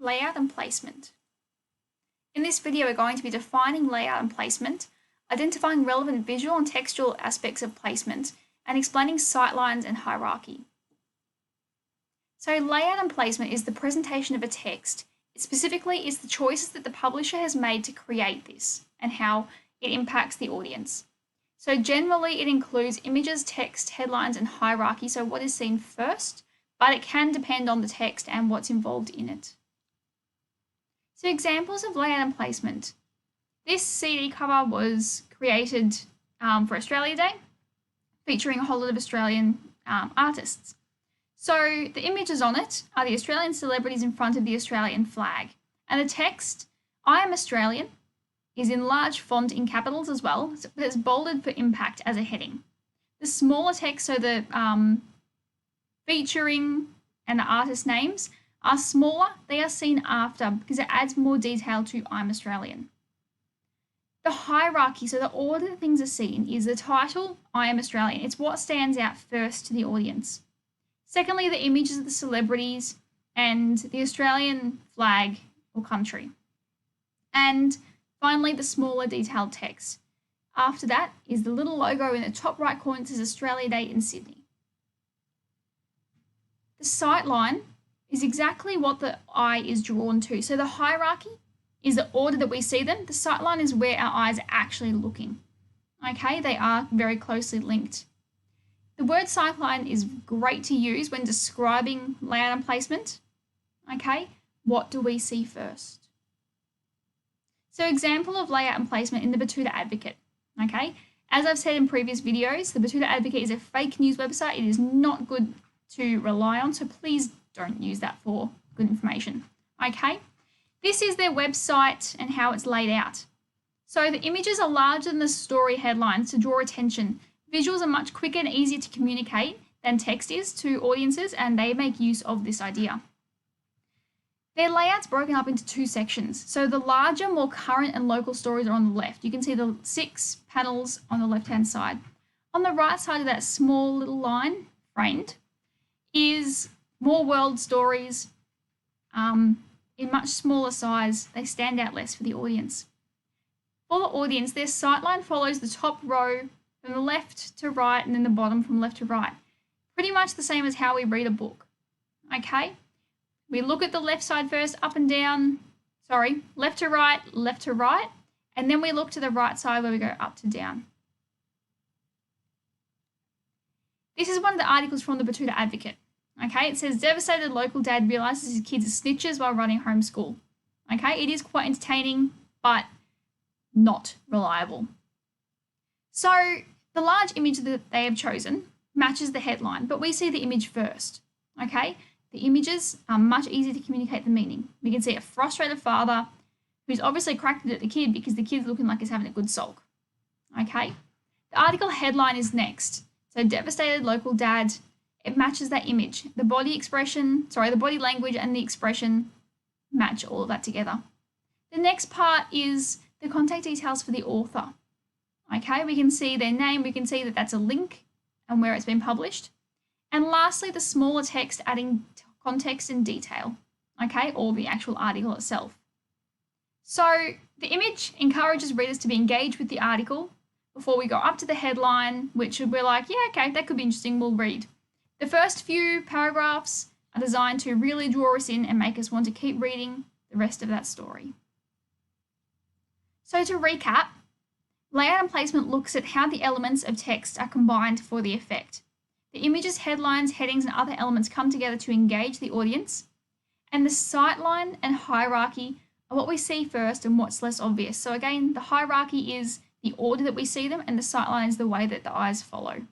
Layout and placement. In this video, we're going to be defining layout and placement, identifying relevant visual and textual aspects of placement, and explaining sightlines and hierarchy. So layout and placement is the presentation of a text. It specifically is the choices that the publisher has made to create this and how it impacts the audience. So generally it includes images, text, headlines, and hierarchy, so what is seen first, but it can depend on the text and what's involved in it. So examples of layout and placement. This CD cover was created for Australia Day, featuring a whole lot of Australian artists. So the images on it are the Australian celebrities in front of the Australian flag. And the text, I am Australian, is in large font in capitals as well, but it's bolded for impact as a heading. The smaller text, so the featuring and the artist names, are smaller. They are seen after because it adds more detail to I'm Australian. The hierarchy, so the order that things are seen, is the title, I am Australian. It's what stands out first to the audience. Secondly, the images of the celebrities and the Australian flag or country. And finally, the smaller detailed text. After that is the little logo in the top right corner that says Australia Day in Sydney. The sightline is exactly what the eye is drawn to. So the hierarchy is the order that we see them. The sightline is where our eyes are actually looking. Okay, they are very closely linked. The word sightline is great to use when describing layout and placement. Okay, what do we see first? So example of layout and placement in the Batuta Advocate. Okay, as I've said in previous videos, the Batuta Advocate is a fake news website. It is not good to rely on, so please don't use that for good information. Okay, this is their website and how it's laid out. So the images are larger than the story headlines to draw attention. Visuals are much quicker and easier to communicate than text is to audiences, and they make use of this idea. Their layout's broken up into two sections. So the larger, more current and local stories are on the left. You can see the 6 panels on the left-hand side. On the right side of that small little line, framed, is more world stories in much smaller size. They stand out less for the audience. For the audience, their sightline follows the top row from the left to right and then the bottom from left to right. Pretty much the same as how we read a book. Okay? We look at the left side first, up and down, left to right, and then we look to the right side where we go up to down. This is one of the articles from the Batuta Advocate. Okay, it says, devastated local dad realises his kids are snitches while running homeschool. Okay, it is quite entertaining, but not reliable. So the large image that they have chosen matches the headline, but we see the image first. Okay, the images are much easier to communicate the meaning. We can see a frustrated father who's obviously cracked it at the kid because the kid's looking like he's having a good sulk. Okay, the article headline is next. So devastated local dad. It matches that image. The body language and the expression match all of that together. The next part is the contact details for the author. Okay, we can see their name, we can see that that's a link and where it's been published. And lastly, the smaller text adding context and detail, okay, or the actual article itself. So the image encourages readers to be engaged with the article before we go up to the headline, which we're like, yeah, okay, that could be interesting, we'll read. The first few paragraphs are designed to really draw us in and make us want to keep reading the rest of that story. So to recap, layout and placement looks at how the elements of text are combined for the effect. The images, headlines, headings, and other elements come together to engage the audience. And the sightline and hierarchy are what we see first and what's less obvious. So again, the hierarchy is the order that we see them, and the sightline is the way that the eyes follow.